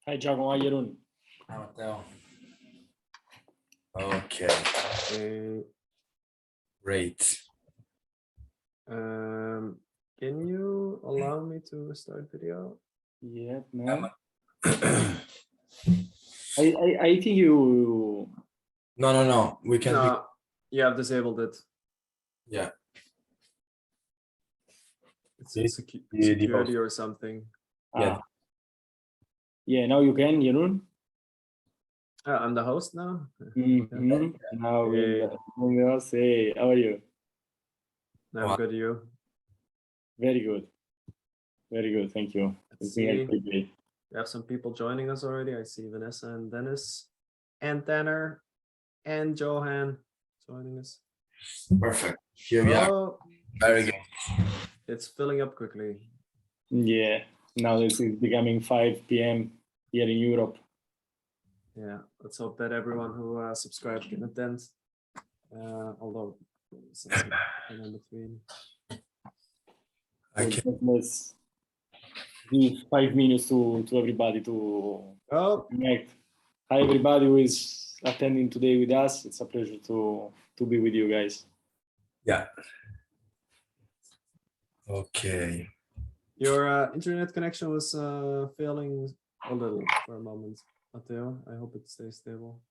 Hi Giacomo, how you doing? Ciao Matteo. Okay, great. Can you allow me to start video? Yeah, man. I think you. No. We can. No, you have disabled it. Yeah. It's Yeah, security or something. Yeah. Yeah, now you can, Jeroen. I'm the host now. Mm-hmm. Now we'll say, how are you? I'm good. You? Very good. Very good. Thank you. Let's been a see. great day. We have some people joining us already. I see Vanessa and Dennis and Tanner and Johan joining us. Perfect. Here we are. Very good. It's filling up quickly. Yeah. Now this is becoming 5 p.m. here in Europe. Yeah. Let's hope that everyone who subscribed can attend. Although in between. Let's give 5 minutes to everybody to connect. Hi everybody who is attending today with us. It's a pleasure to be with you guys. Yeah. Okay. Your internet connection was failing a little for a moment, Matteo. I hope it stays stable.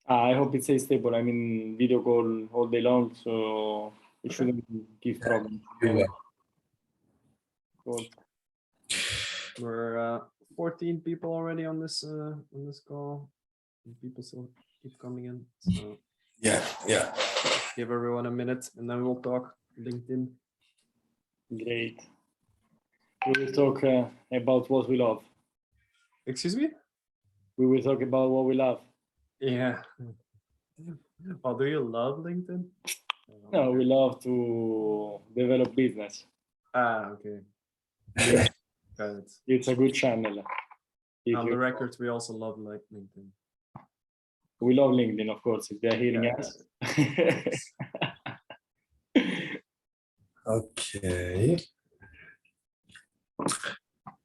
I hope it stays stable. I'm in video call all day long, so it shouldn't give problems. Cool. We're 14 people already on this call. And people still keep coming in. So yeah. Give everyone a minute, and then we'll talk LinkedIn. Great. We will talk about what we love. Excuse me? We will talk about what we love. Yeah. Oh, do you love LinkedIn? No, we love to develop business. Okay. Got it. It's a good channel. On the record, we also love LinkedIn. We love LinkedIn, of course, if they're hearing us. Okay.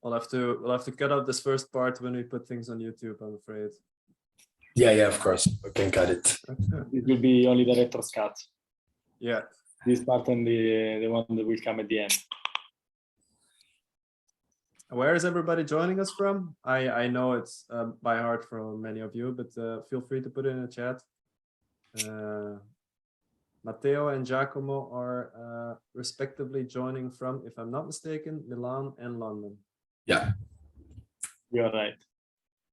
We'll have to cut out this first part when we put things on YouTube, I'm afraid. Yeah, of course. We can cut it. It will be only the director's cut. Yeah. This part and the one that will come at the end. Where is everybody joining us from? I know it's by heart for many of you, but feel free to put it in the chat. Matteo and Giacomo are respectively joining from, if I'm not mistaken, Milan and London. Yeah. You're right.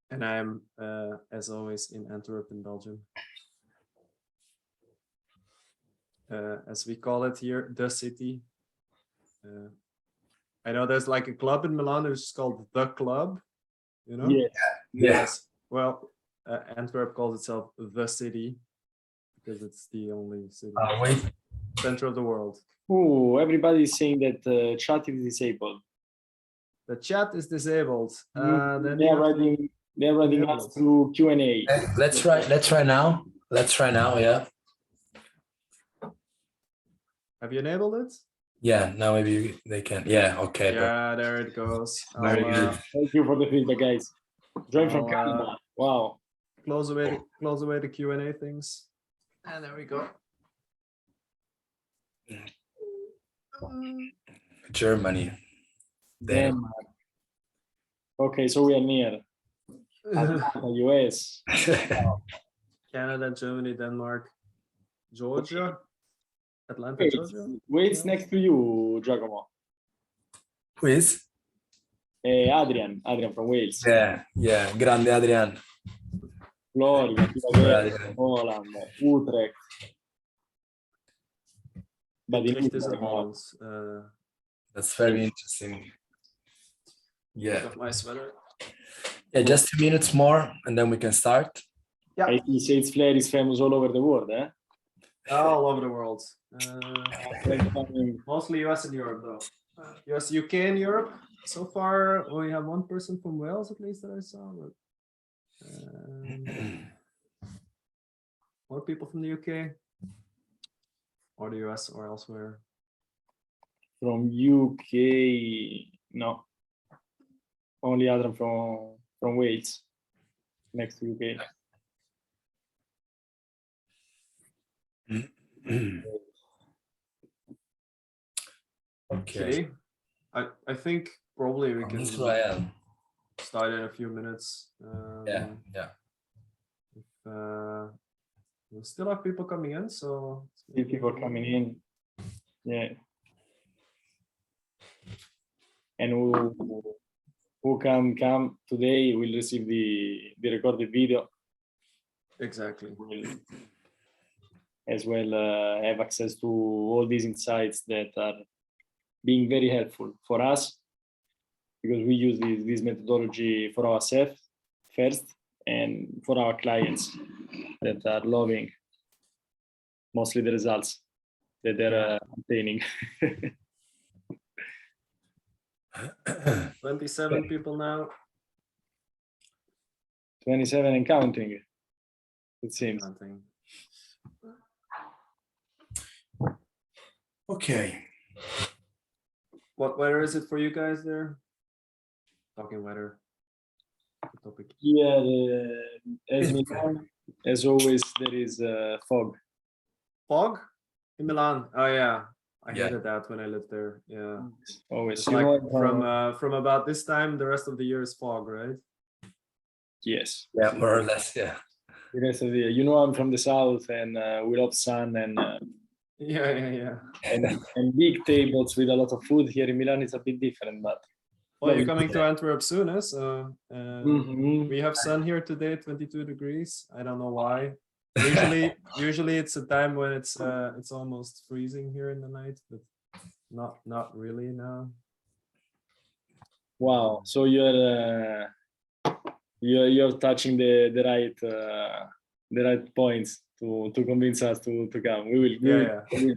And I'm, as always, in Antwerp in Belgium. As we call it here, the city. I know there's like a club in Milan which is called The Club, you know? Yes. Well, Antwerp calls itself The City because it's the only city center of the world. Oh, everybody's saying that chat is disabled. The chat is disabled. Then they're writing us through Q&A. Let's try now. Yeah. Have you enabled it? Yeah, now maybe they can. Yeah, okay. Yeah, there it goes. Very good. Thank you for the feedback, guys. Join from Canada. Wow. Close away the Q&A things. And there we go. Germany. Denmark. Okay, so we are near. Atlanta, US. Canada, Germany, Denmark, Georgia. Atlanta, Georgia. Wade's next to you, Giacomo. Who is? Adrian from Wales. Yeah. Grande Adrian. Florida, Holland, Utrecht. But Utrecht is in Holland. That's very interesting. Yeah. Got my sweater. Yeah, just 2 minutes more, and then we can start. Yeah. I see Salesflare is famous all over the world, eh? All over the world. Mostly US and Europe, though. US, UK, and Europe. So far, we have one person from Wales, at least, that I saw. But, more people from the UK, or the US, or elsewhere. From UK, no. Only Adrian from Wales, next to UK. Okay. I think probably we can Israel. start in a few minutes. Yeah. We still have people coming in, so Still people coming in. Yeah. And who come today will receive the recorded video. Exactly. Will as well have access to all these insights that are being very helpful for us, because we use this methodology for ourselves first and for our clients that are loving mostly the results that they're obtaining. 27 people now. 27 and counting, it seems. Okay. What weather is it for you guys there? Talking weather. Topic. Yeah, as always, there is fog. Fog in Milan. Oh yeah, I hated that when I lived there. Yeah, always. It's like from about this time, the rest of the year is fog, right? Yes. Yeah, more or less. Yeah. The rest of the year. I'm from the south, and we love sun and. Yeah. And big tables with a lot of food. Here in Milan it's a bit different, but well, you're coming to Antwerp soon, so we have sun here today, 22 degrees. I don't know why. Usually it's a time when it's almost freezing here in the night, but not really now. Wow, so you're touching the right points to convince us to come. We will, You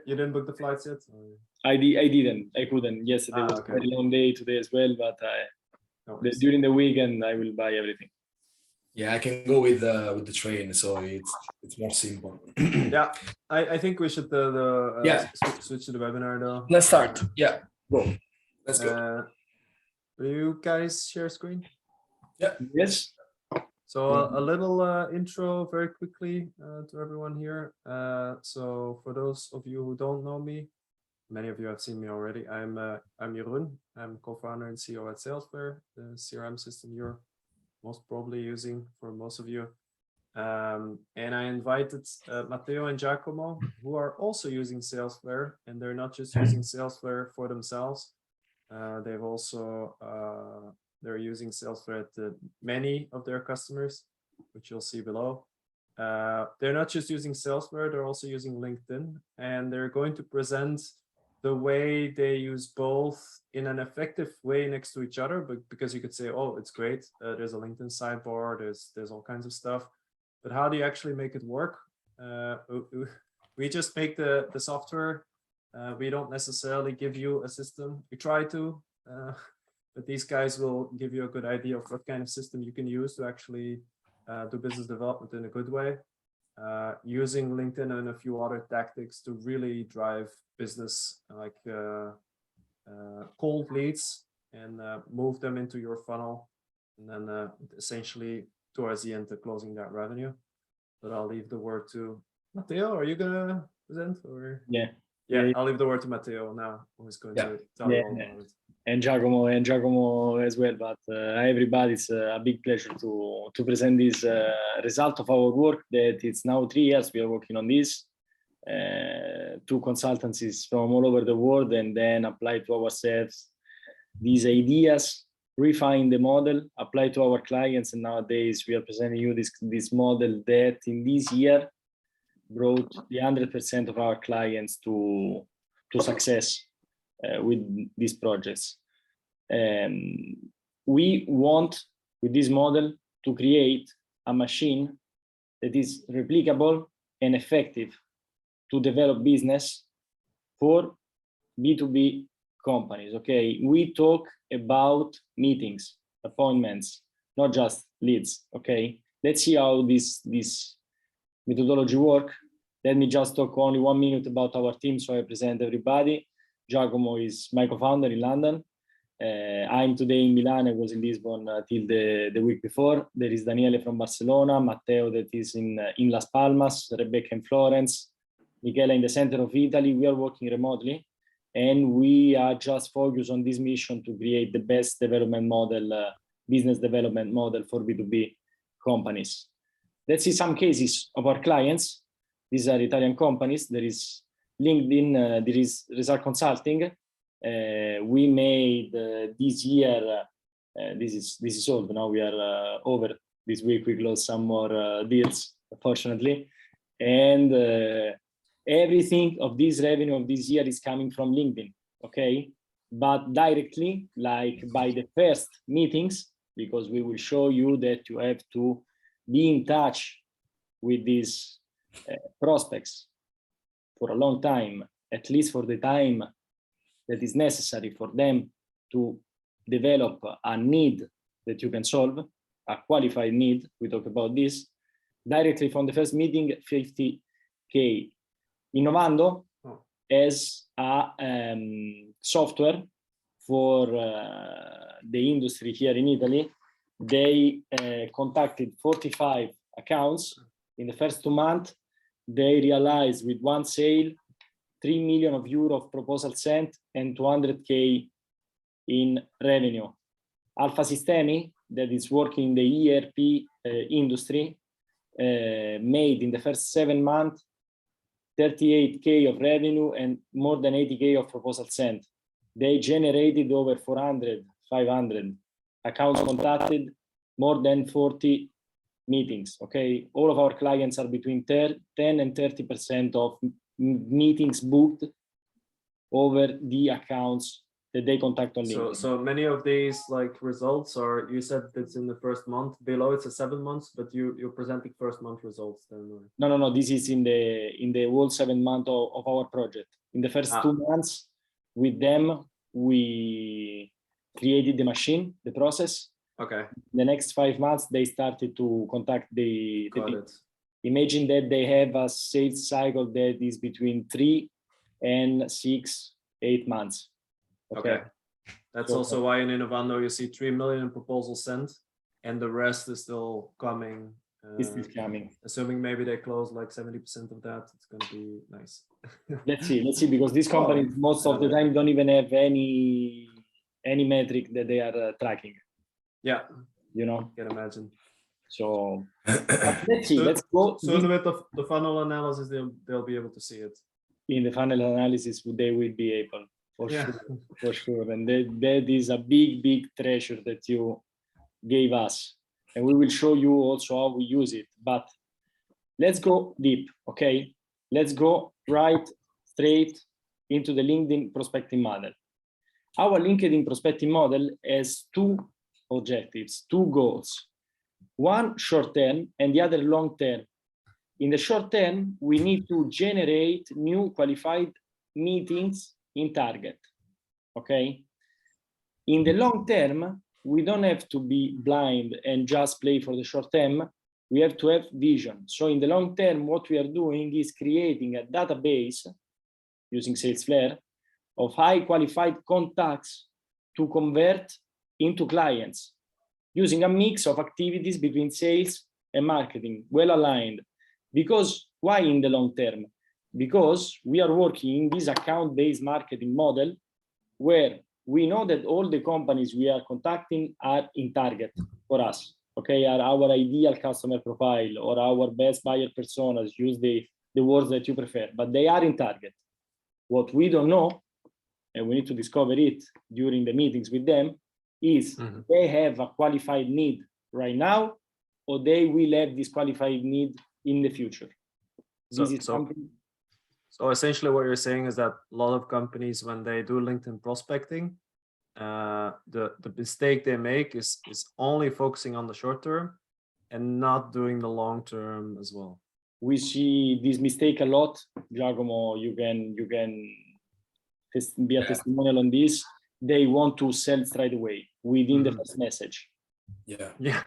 didn't book the flights yet? I didn't. I couldn't. Yesterday was a very long day. Today as well, but during the weekend I will buy everything. Yeah, I can go with the train, so it's more simple. Yeah, I think we should switch to the webinar though. Let's start. Yeah, go. Let's go. Will you guys share screen? Yeah. Yes. So a little intro very quickly to everyone here. So for those of you who don't know me, many of you have seen me already. I'm Jeroen. I'm co-founder and CEO at Salesflare, the CRM system you're most probably using for most of you. And I invited Matteo and Giacomo, who are also using Salesflare, and they're not just using Salesflare for themselves. They've also they're using Salesflare at many of their customers, which you'll see below. They're not just using Salesflare, they're also using LinkedIn, and they're going to present the way they use both in an effective way next to each other, but because you could say, oh, it's great, there's a LinkedIn sidebar, there's all kinds of stuff, but how do you actually make it work? We just make the software. We don't necessarily give you a system. We try to, but these guys will give you a good idea of what kind of system you can use to actually do business development in a good way, using LinkedIn and a few other tactics to really drive business, like cold leads, and move them into your funnel, and then essentially towards the end, closing that revenue. But I'll leave the word to Matteo. Are you gonna present, or? Yeah. I'll leave the word to Matteo now, who's going to tell you all about it. And Giacomo as well. But everybody, it's a big pleasure to present this result of our work. That it's now 3 years we are working on this. 2 consultancies from all over the world, and then apply to ourselves these ideas, refine the model, apply to our clients, and nowadays we are presenting you this model that in this year brought the 100% of our clients to success with these projects. We want, with this model, to create a machine that is replicable and effective to develop business for B2B companies. Okay, we talk about meetings, appointments, not just leads. Okay, let's see how this methodology work. Let me just talk only 1 minute about our team, so I present everybody. Giacomo is my co-founder in London. I'm today in Milan. I was in Lisbon till the week before. There is Daniele from Barcelona, Matteo that is in Las Palmas, Rebecca in Florence, Michela in the center of Italy. We are working remotely, and we are just focused on this mission to create the best development model, business development model for B2B companies. Let's see some cases of our clients. These are Italian companies. There is LinkedIn, there is Result Consulting. We made this year, this is old, now we are over. This week we closed some more deals, fortunately. And everything of this revenue of this year is coming from LinkedIn, okay? But directly, like by the first meetings, because we will show you that you have to be in touch with these prospects for a long time, at least for the time that is necessary for them to develop a need that you can solve, a qualified need. We talk about this directly from the first meeting, 50K. Innovando as a software for the industry here in Italy. They contacted 45 accounts in the first 2 months. They realized with one sale 3 million euro of proposal sent and 200K in revenue. Alpha Sistemi, that is working in the ERP industry, made in the first 7 months 38K of revenue and more than 80K of proposal sent. They generated over 400, 500 accounts contacted, more than 40 meetings, okay? All of our clients are between 10 and 30% of meetings booked over the accounts that they contact on LinkedIn. So many of these like results are, you said it's in the first month, below it's a 7 months, but you're presenting first month results then? Or? No, this is in the whole 7 months of our project. In the first 2 months with them, we created the machine, the process. Okay. The next 5 months, they started to contact the people. Imagine that they have a sales cycle that is between 3 and 6, 8 months. Okay. That's so, also why in Innovando you see 3 million proposals sent and the rest is still coming. It's still coming. Assuming maybe they close like 70% of that, it's going to be nice. Let's see, because these companies most of the time don't even have any metric that they are tracking. Yeah, you know, I can imagine. So let's see. Let's go. So in the bit of the funnel analysis, they'll be able to see it. In the funnel analysis, they will be able, for sure. And that is a big treasure that you gave us, and we will show you also how we use it. But let's go deep, okay? Let's go right straight into the LinkedIn prospecting model. Our LinkedIn prospecting model has 2 objectives, 2 goals. One short term and the other long term. In the short term, we need to generate new qualified meetings in target, okay? In the long term, we don't have to be blind and just play for the short term. We have to have vision. So in the long term, what we are doing is creating a database using Salesflare of high qualified contacts to convert into clients using a mix of activities between sales and marketing, well aligned. Because why in the long term? Because we are working in this account-based marketing model where we know that all the companies we are contacting are in target for us, okay, are our ideal customer profile or our best buyer personas, use the words that you prefer, but they are in target. What we don't know, and we need to discover it during the meetings with them, is they have a qualified need right now, or they will have this qualified need in the future. So essentially what you're saying is that a lot of companies, when they do LinkedIn prospecting, the mistake they make is only focusing on the short term and not doing the long term as well. We see this mistake a lot. Giacomo, you can be a testimonial on this. They want to sell straight away within the first message. Yeah.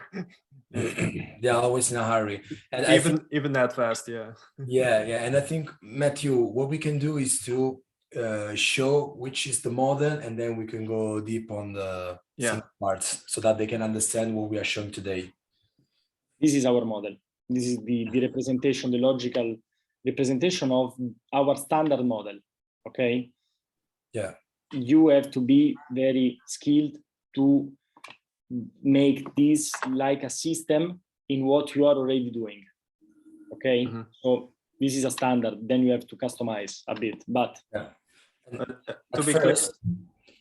They're always in a hurry, and even that fast. Yeah. And I think, Matthew, what we can do is to show which is the model, and then we can go deep on the parts so that they can understand what we are showing today. This is our model. This is the representation, the logical representation of our standard model. Okay. Yeah. You have to be very skilled to make this like a system in what you are already doing. Okay. So this is a standard. Then you have to customize a bit, but to be clear,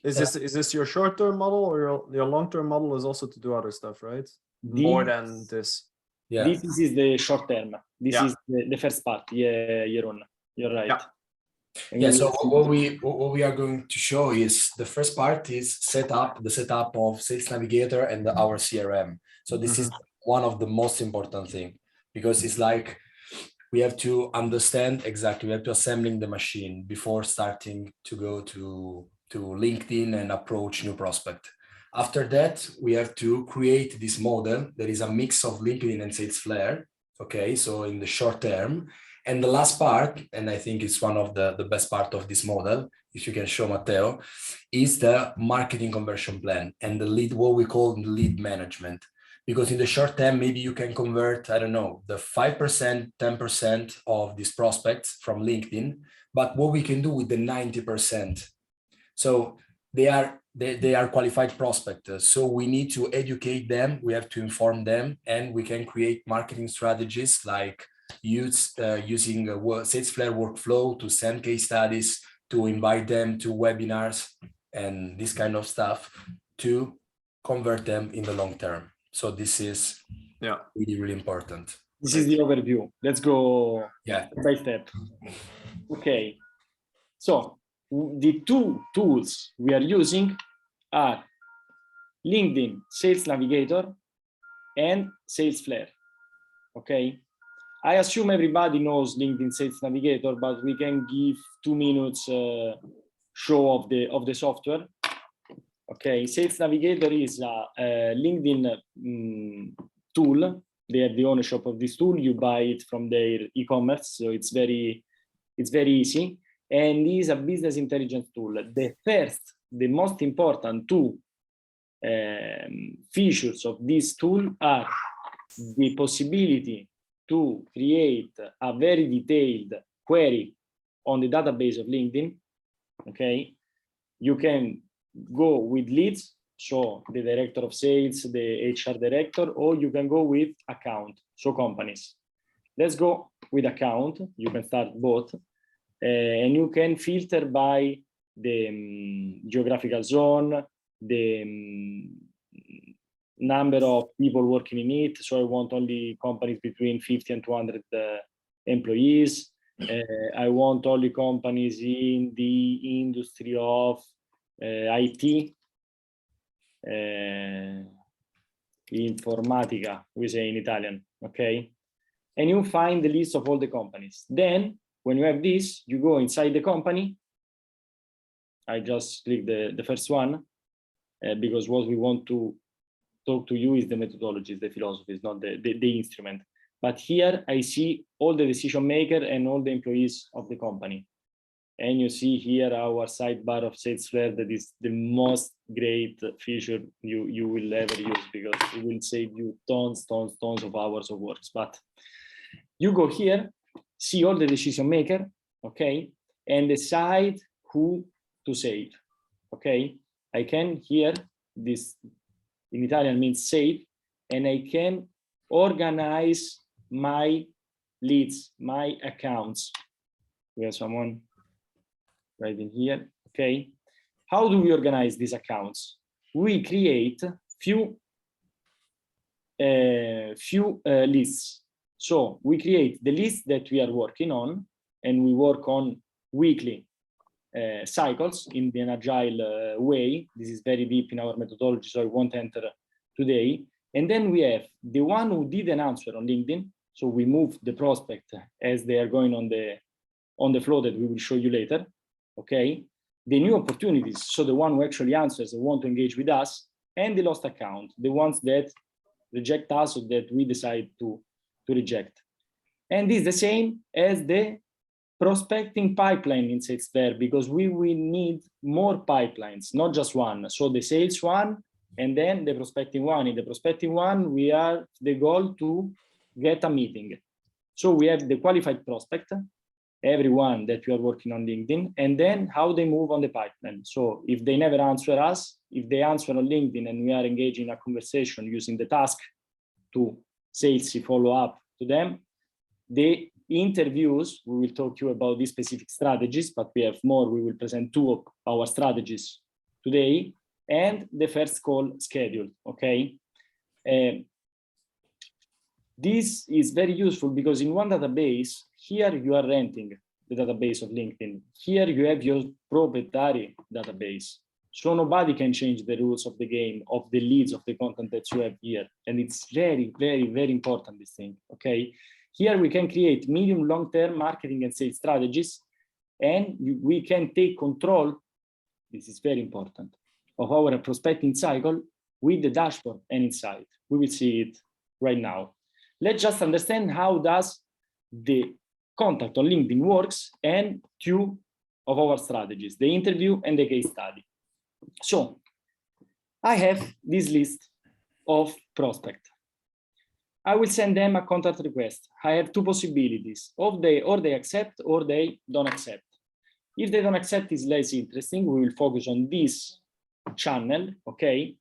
is this your short-term model, or your long-term model is also to do other stuff, right? More than this. Yeah. This is the short term. This is the first part. Yeah, Jeroen, you're right. Yeah. So what we are going to show is the first part is the setup of Sales Navigator and our CRM. So this is one of the most important thing, because it's like we have to understand exactly, we have to assembling the machine before starting to go to LinkedIn and approach new prospect. After that, we have to create this model that is a mix of LinkedIn and Salesflare. Okay, so in the short term. And the last part, and I think it's one of the best part of this model, if you can show Matteo, is the marketing conversion plan and the lead, what we call the lead management. Because in the short term, maybe you can convert, I don't know, the 5%, 10% of these prospects from LinkedIn, but what we can do with the 90%. So they are qualified prospects. So we need to educate them. We have to inform them, and we can create marketing strategies like using Salesflare workflow to send case studies, to invite them to webinars and this kind of stuff to convert them in the long term. So this is really, really important. This is the overview. Let's go step by step. Okay. So the two tools we are using are LinkedIn Sales Navigator and Salesflare. Okay. I assume everybody knows LinkedIn Sales Navigator, but we can give 2 minutes show of the software. Okay, Sales Navigator is a LinkedIn tool. They have the ownership of this tool. You buy it from their e-commerce, so it's very easy. And it is a business intelligence tool. The most important two features of this tool are the possibility to create a very detailed query on the database of LinkedIn. Okay, you can go with leads, so the director of sales, the HR director, or you can go with account, so companies. Let's go with account. You can start both, and you can filter by the geographical zone, the number of people working in it. So I want only companies between 50 and 200 employees. I want only companies in the industry of IT, informatica, we say in Italian, okay? And you find the list of all the companies. Then, when you have this, you go inside the company. I just click the first one, because what we want to talk to you is the methodologies, the philosophies, not the instrument. But here I see all the decision maker and all the employees of the company. And you see here our sidebar of Salesflare, that is the most great feature you will ever use, because it will save you tons of hours of work. But you go here, see all the decision maker, okay, and decide who to save. Okay, I can here, this in Italian means save, and I can organize my leads, my accounts. We have someone right in here. Okay, how do we organize these accounts? We create few lists. So we create the list that we are working on, and we work on weekly cycles in an agile way. This is very deep in our methodology, so I won't enter today. And then we have the one who didn't answer on LinkedIn. So we move the prospect as they are going on the flow that we will show you later. Okay, the new opportunities, so the one who actually answers and want to engage with us, and the lost account, the ones that reject us or that we decide to reject. And this is the same as the prospecting pipeline in Salesflare, because we will need more pipelines, not just one. So the sales one, and then the prospecting one. In the prospecting one, we are the goal to get a meeting. So we have the qualified prospect, everyone that we are working on LinkedIn, and then how they move on the pipeline. So if they never answer us, if they answer on LinkedIn and we are engaging in a conversation using the task to salesy follow up to them, the interviews, we will talk to you about these specific strategies, but we have more. We will present 2 of our strategies today, and the first call scheduled, okay? This is very useful because in one database, here you are renting the database of LinkedIn. Here you have your proprietary database. So nobody can change the rules of the game, of the leads, of the content that you have here. And it's very, very, very important, this thing, okay? Here we can create medium, long-term marketing and sales strategies, and we can take control, this is very important, of our prospecting cycle with the dashboard and insight. We will see it right now. Let's just understand how does the contact on LinkedIn works and 2 of our strategies, the interview and the case study. So I have this list of prospects. I will send them a contact request. I have 2 possibilities, or they accept or they don't accept. If they don't accept, it's less interesting. We will focus on this channel, okay?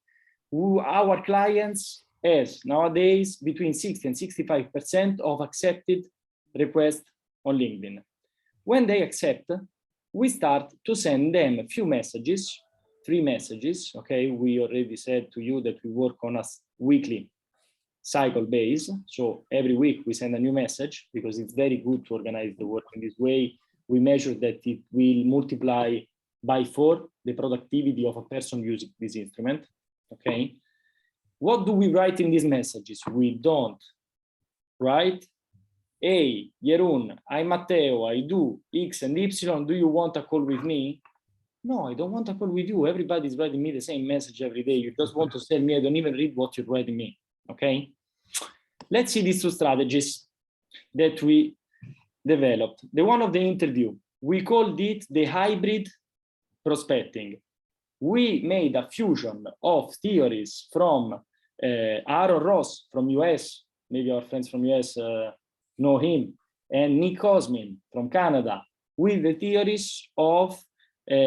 Our clients has nowadays between 60 and 65% of accepted requests on LinkedIn. When they accept, we start to send them a few messages, 3 messages, okay? We already said to you that we work on a weekly cycle base. So every week we send a new message because it's very good to organize the work in this way. We measure that it will multiply by 4 the productivity of a person using this instrument, okay? What do we write in these messages? We don't write, hey, Jeroen, I'm Matteo, I do X and Y, do you want a call with me? No, I don't want a call with you. Everybody's writing me the same message every day. You just want to tell me, I don't even read what you're writing me, okay? Let's see these 2 strategies that we developed. The one of the interview, we called it the hybrid prospecting. We made a fusion of theories from Aaron Ross from US, maybe our friends from US know him, and Nick Osmin from Canada, with the theories of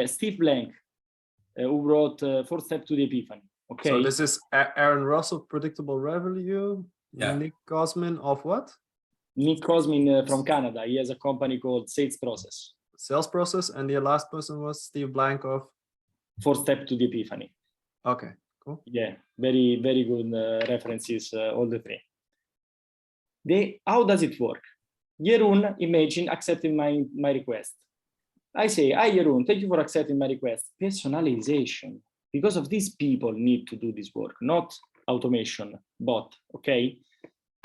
Steve Blank, who wrote 4 Steps to the Epiphany. Okay. So this is Aaron Ross of Predictable Revenue. Yeah. Nick Osmin of what? Nick Osmin from Canada. He has a company called Sales Process. Sales Process, and the last person was Steve Blank of 4 Steps to the Epiphany. Okay, cool. Yeah, very, very good references, all the 3. How does it work? Jeroen, imagine, accepting my request. I say, hi, Jeroen, thank you for accepting my request. Personalization. Because of these people need to do this work, not automation, bot, okay?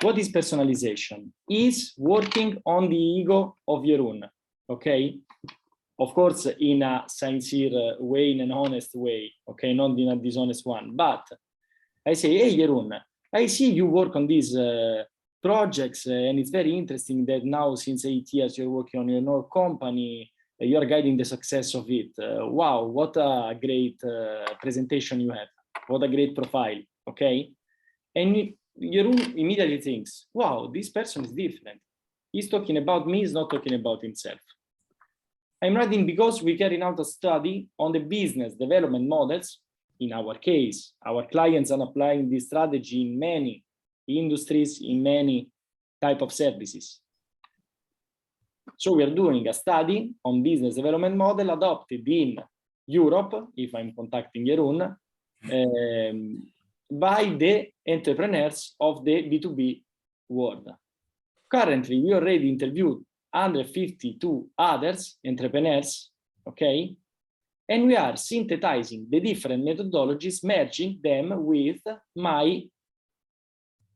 What is personalization? Is working on the ego of Jeroen, okay? Of course, in a sincere way, in an honest way, okay? Not in a dishonest one. But I say, hey, Jeroen, I see you work on these projects, and it's very interesting that now, since 8 years, you're working on your company, you are guiding the success of it. Wow, what a great presentation you have. What a great profile, okay? And Jeroen immediately thinks, wow, this person is different. He's talking about me, he's not talking about himself. I'm writing because we carried out a study on the business development models. In our case, our clients are applying this strategy in many industries, in many type of services. So we are doing a study on business development model adopted in Europe, if I'm contacting Jeroen, by the entrepreneurs of the B2B world. Currently, we already interviewed 152 others, entrepreneurs, okay? And we are synthesizing the different methodologies, merging them with my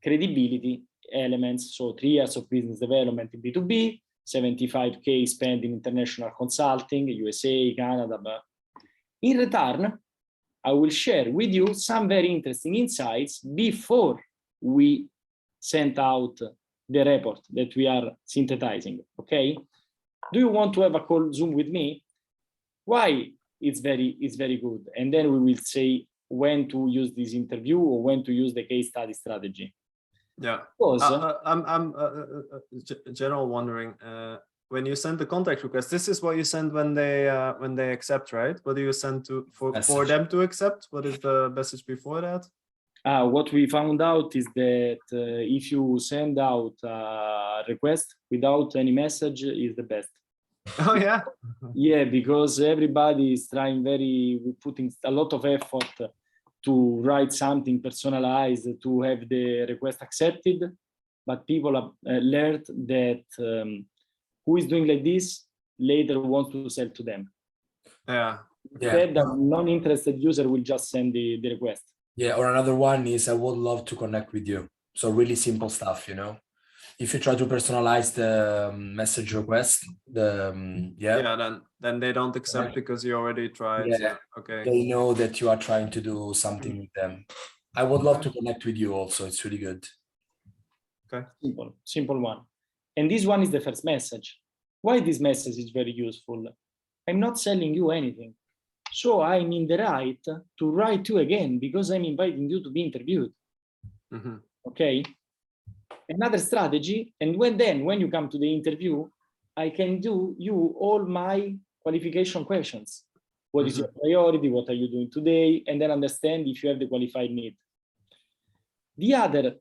credibility elements. So 3 years of business development in B2B, 75K spent in international consulting, USA, Canada. But in return, I will share with you some very interesting insights before we send out the report that we are synthesizing, okay? Do you want to have a call Zoom with me? Why? It's very good. And then we will say when to use this interview or when to use the case study strategy. Yeah. Because, I'm general wondering, when you send the contact request, this is what you send when they accept, right? What do you send for them to accept? What is the message before that? What we found out is that if you send out a request without any message is the best. Oh yeah. Yeah, because everybody is trying putting a lot of effort to write something personalized to have the request accepted, but people have learned that who is doing like this later wants to sell to them. Yeah. Instead, a non-interested user will just send the request. Yeah, or another one is I would love to connect with you. So really simple stuff, you know. If you try to personalize the message request, then they don't accept because you already tried. Yeah. Okay. They know that you are trying to do something with them. I would love to connect with you also. It's really good. Okay. Simple one. And this one is the first message. Why this message is very useful? I'm not selling you anything. So I'm in the right to write you again because I'm inviting you to be interviewed. Mm-hmm. Okay. Another strategy, and when you come to the interview, I can do you all my qualification questions. What is your priority? What are you doing today? And then understand if you have the qualified need. The other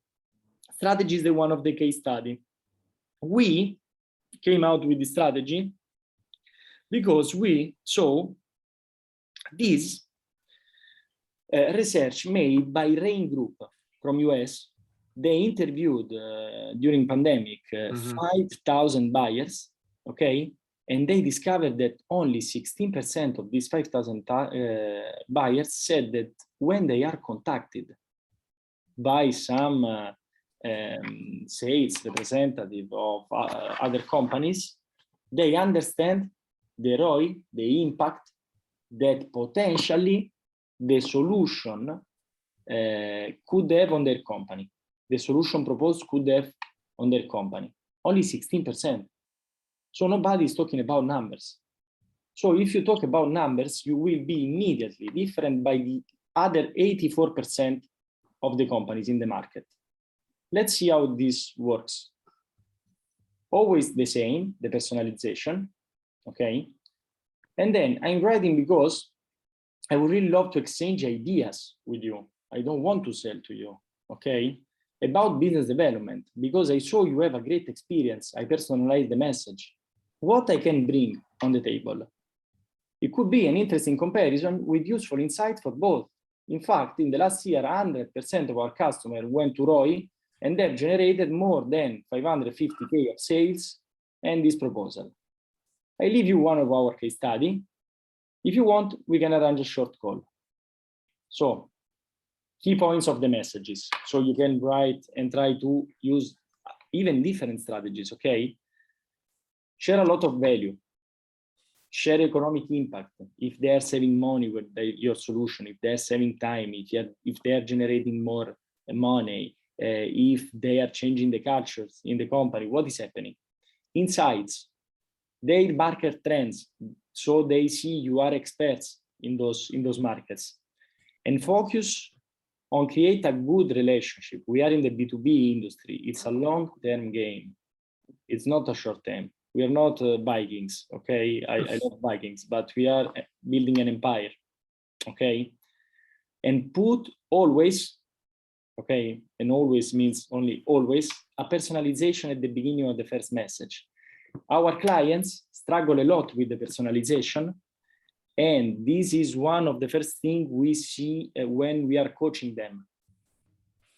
strategy is the one of the case study. We came out with the strategy because we saw this research made by Rain Group from US. They interviewed during pandemic 5,000 buyers, okay? And they discovered that only 16% of these 5,000 buyers said that when they are contacted by some sales representative of other companies, they understand the ROI, the impact that potentially the solution could have on their company. The solution proposed could have on their company. Only 16%. So nobody is talking about numbers. So if you talk about numbers, you will be immediately different by the other 84% of the companies in the market. Let's see how this works. Always the same, the personalization, okay? And then I'm writing because I would really love to exchange ideas with you. I don't want to sell to you, okay? About business development, because I saw you have a great experience. I personalized the message. What I can bring on the table? It could be an interesting comparison with useful insight for both. In fact, in the last year, 100% of our customers went to ROI and they've generated more than 550K of sales and this proposal. I leave you one of our case study. If you want, we can arrange a short call. So, key points of the messages. So you can write and try to use even different strategies, okay? Share a lot of value. Share economic impact. If they are saving money with your solution, if they are saving time, if they are generating more money, if they are changing the cultures in the company, what is happening? Insights, their market trends, so they see you are experts in those markets. And focus on create a good relationship. We are in the B2B industry. It's a long-term game. It's not a short term. We are not Vikings, okay? I love Vikings, but we are building an empire, okay? And put always, okay, and always means only always, a personalization at the beginning of the first message. Our clients struggle a lot with the personalization, and this is one of the first things we see when we are coaching them.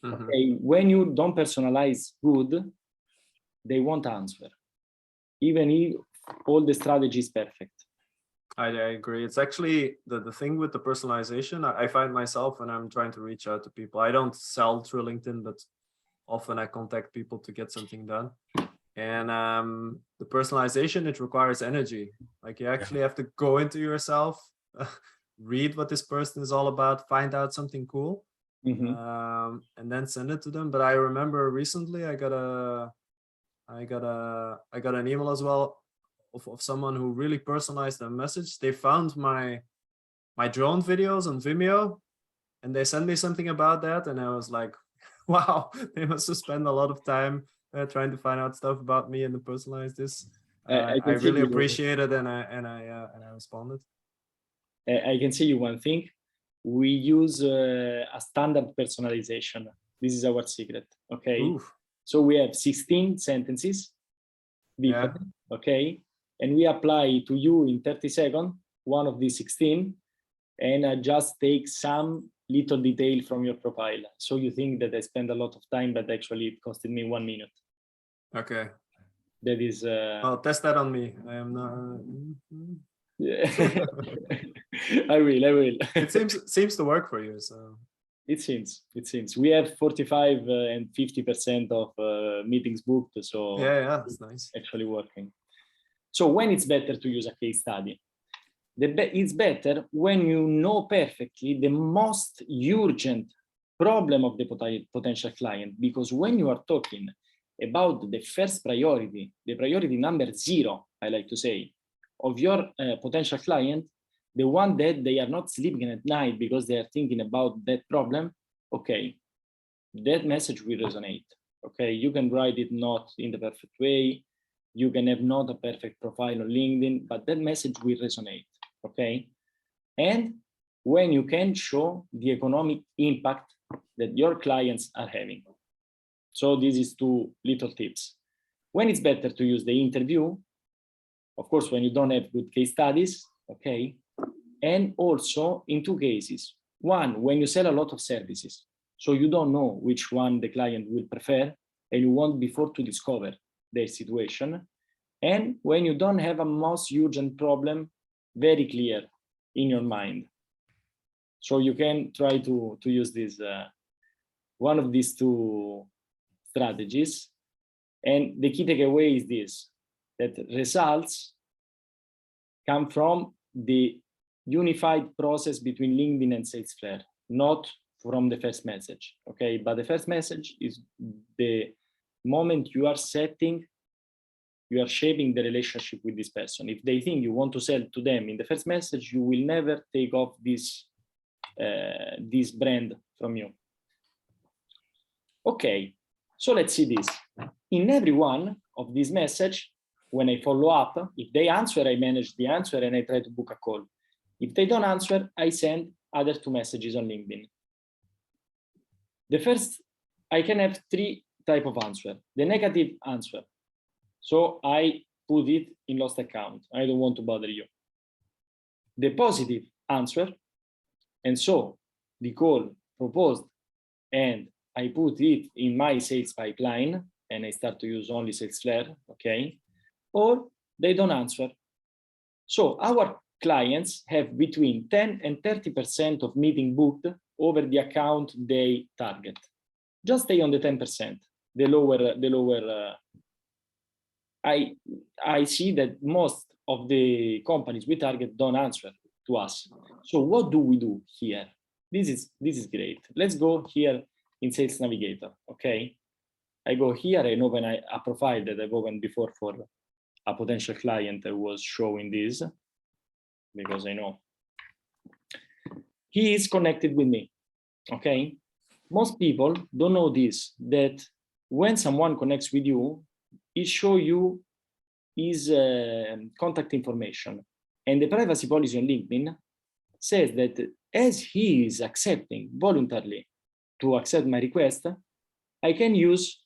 Okay, when you don't personalize good, they won't answer, even if all the strategy is perfect. I agree. It's actually the thing with the personalization. I find myself when I'm trying to reach out to people, I don't sell through LinkedIn, but often I contact people to get something done. And the personalization, it requires energy. Like you actually have to go into yourself, read what this person is all about, find out something cool, and then send it to them. But I remember recently I got an email as well of someone who really personalized their message. They found my drone videos on Vimeo, and they sent me something about that, and I was like, wow, they must have spent a lot of time trying to find out stuff about me and to personalize this. I really appreciate it, and I responded. I can say you one thing. We use a standard personalization. This is our secret. Okay. Oof. So we have 16 sentences, different, okay, and we apply to you in 30 seconds one of these 16, and I just take some little detail from your profile. So you think that I spend a lot of time, but actually it costed me 1 minute. Okay. That is. Well, test that on me. I am not. Yeah. I will. It seems to work for you, so. It seems. We have 45 and 50% of meetings booked, so yeah, that's nice. Actually working. So when it's better to use a case study? It's better when you know perfectly the most urgent problem of the potential client, because when you are talking about the first priority, the priority number 0, I like to say, of your potential client, the one that they are not sleeping at night because they are thinking about that problem, okay, that message will resonate. Okay, you can write it not in the perfect way, you can have not a perfect profile on LinkedIn, but that message will resonate. Okay, and when you can show the economic impact that your clients are having. So this is 2 little tips. When it's better to use the interview, of course, when you don't have good case studies, okay, and also in 2 cases. One, when you sell a lot of services, so you don't know which one the client will prefer, and you want before to discover their situation. And when you don't have a most urgent problem very clear in your mind. So you can try to use this, one of these 2 strategies. And the key takeaway is this, that results come from the unified process between LinkedIn and Salesflare, not from the first message, okay? But the first message is the moment you are shaping the relationship with this person. If they think you want to sell to them in the first message, you will never take off this brand from you. Okay, so let's see this. In every one of these messages, when I follow up, if they answer, I manage the answer and I try to book a call. If they don't answer, I send other 2 messages on LinkedIn. The first, I can have 3 types of answer. The negative answer. So I put it in lost account. I don't want to bother you. The positive answer. And so the call proposed and I put it in my sales pipeline and I start to use only Salesflare, okay? Or they don't answer. So our clients have between 10 and 30% of meeting booked over the account they target. Just stay on the 10%, the lower. I see that most of the companies we target don't answer to us. So what do we do here? This is great. Let's go here in Sales Navigator, okay? I go here and open a profile that I've opened before for a potential client that was showing this, because I know he is connected with me, okay? Most people don't know this, that when someone connects with you, it shows you his contact information. And the privacy policy on LinkedIn says that as he is accepting voluntarily to accept my request, I can use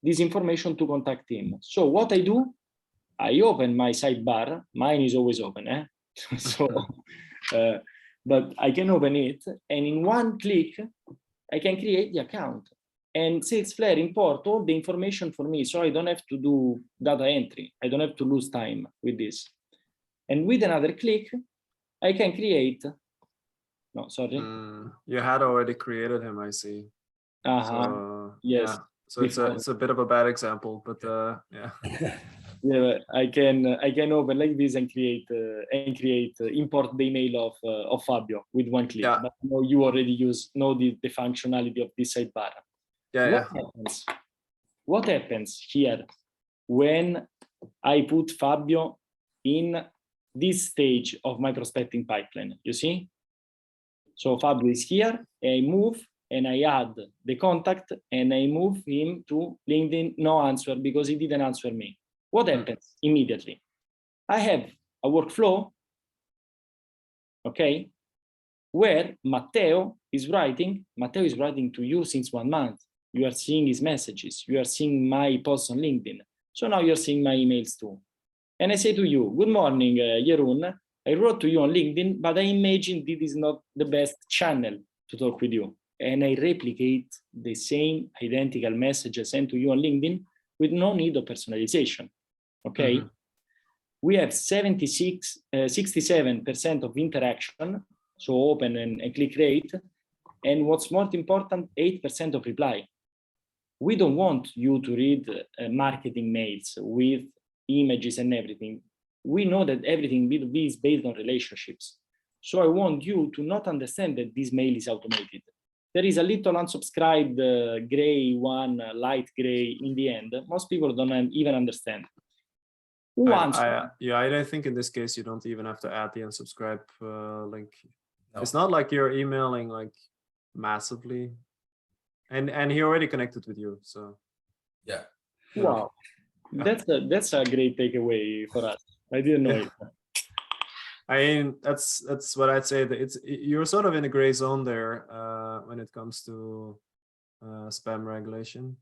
this information to contact him. So what I do, I open my sidebar. Mine is always open, so, but I can open it, and in 1 click, I can create the account. And Salesflare import all the information for me, so I don't have to do data entry. I don't have to lose time with this. And with another click, I can create. No, sorry. You had already created him, I see. So, yes. Yeah. So it's a bit of a bad example, but yeah. Yeah, I can open like this and create import the email of Fabio with 1 click. Yeah. But you already know the functionality of this sidebar. Yeah. What happens here when I put Fabio in this stage of my prospecting pipeline, you see? So Fabio is here, I move and I add the contact and I move him to LinkedIn, no answer because he didn't answer me. What happens immediately? I have a workflow, okay, where Matteo is writing to you since 1 month. You are seeing his messages, you are seeing my posts on LinkedIn. So now you're seeing my emails too. And I say to you, good morning, Jeroen. I wrote to you on LinkedIn, but I imagine this is not the best channel to talk with you. And I replicate the same identical message I sent to you on LinkedIn with no need of personalization, okay? We have 67% of interaction, so open and click rate. And what's more important, 8% of reply. We don't want you to read marketing mails with images and everything. We know that everything B2B is based on relationships. So I want you to not understand that this mail is automated. There is a little unsubscribed gray one, light gray in the end. Most people don't even understand. I think in this case, you don't even have to add the unsubscribe link. No. It's not like you're emailing like massively. And he already connected with you, so. Yeah. Wow. That's a great takeaway for us. I didn't know it. I mean, that's what I'd say. That you're sort of in a gray zone there when it comes to spam regulation.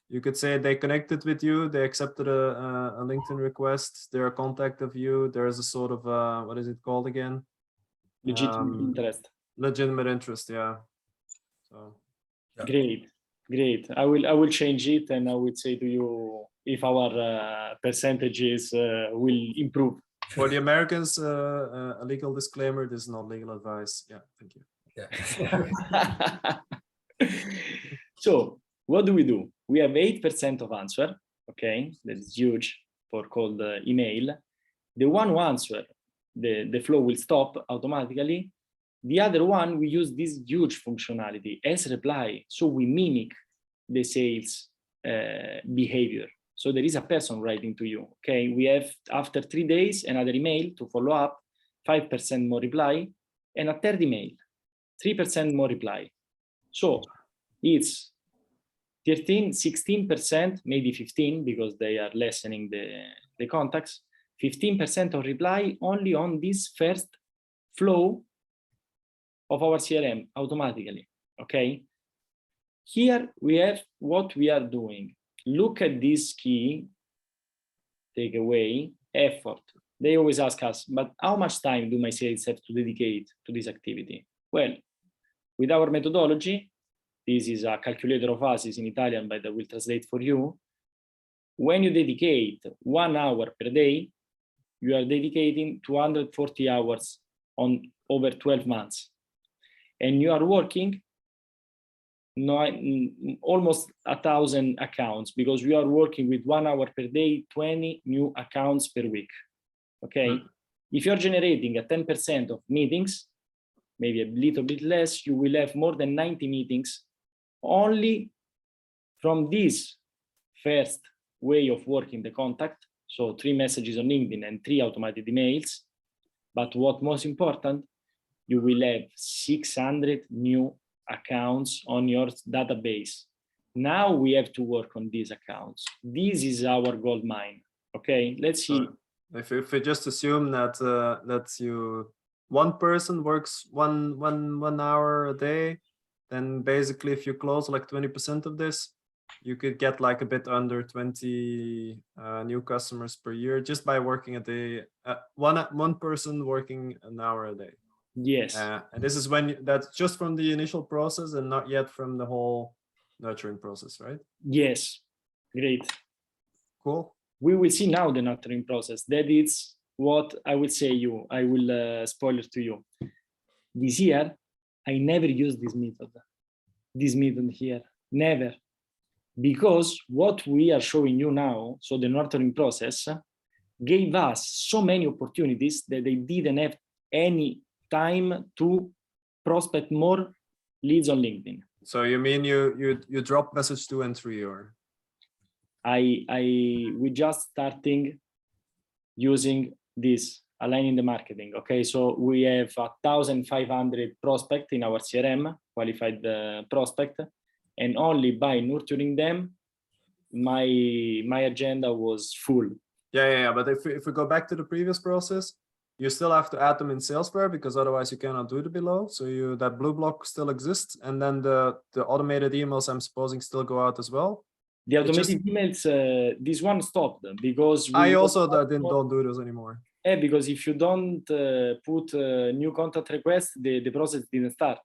You could say they connected with you, they accepted a LinkedIn request, they're a contact of you. There's a sort of what is it called again? Legitimate interest. Legitimate interest, yeah. So. Yeah. Great. I will change it, and I will say to you if our percentages will improve. For the Americans, a legal disclaimer: this is not legal advice. Yeah, thank you. Yeah. So what do? We have 8% of answer. Okay, that is huge for cold email. The one who answer, the flow will stop automatically. The other one, we use this huge functionality as reply. So we mimic the sales behavior. So there is a person writing to you, okay? We have, after 3 days, another email to follow up, 5% more reply, and a third email, 3% more reply. So it's 13, 16%, maybe 15, because they are lessening the contacts, 15% of reply only on this first flow of our CRM automatically, okay? Here we have what we are doing. Look at this key takeaway, effort. They always ask us, but how much time do my sales have to dedicate to this activity? Well, with our methodology, this is a calculator of ases in Italian, but I will translate for you. When you dedicate 1 hour per day, you are dedicating 240 hours on over 12 months. And you are working almost 1,000 accounts, because we are working with 1 hour per day, 20 new accounts per week, okay? If you're generating a 10% of meetings, maybe a little bit less, you will have more than 90 meetings only from this first way of working the contact. So 3 messages on LinkedIn and 3 automated emails. But what most important, you will have 600 new accounts on your database. Now we have to work on these accounts. This is our gold mine. Okay, let's see. If we just assume that one person works one hour a day, then basically if you close like 20% of this, you could get like a bit under 20 new customers per year just by working a day. One person working an hour a day. Yes. And this is that's just from the initial process and not yet from the whole nurturing process, right? Yes. Great. Cool. We will see now the nurturing process. That is what I will say you. I will spoil it to you. This year, I never used this method. This method here, never. Because what we are showing you now, so the nurturing process, gave us so many opportunities that they didn't have any time to prospect more leads on LinkedIn. So you mean you drop message 2 and 3, or? We just starting using this, aligning the marketing. Okay, so we have 1,500 prospects in our CRM, qualified prospect, and only by nurturing them, my agenda was full. Yeah. But if we go back to the previous process, you still have to add them in Salesflare, because otherwise you cannot do the below. So that blue block still exists, and then the automated emails, I'm supposing, still go out as well. The automated emails, this one stopped because I also don't do those anymore. Because if you don't put new contact requests, the process didn't start.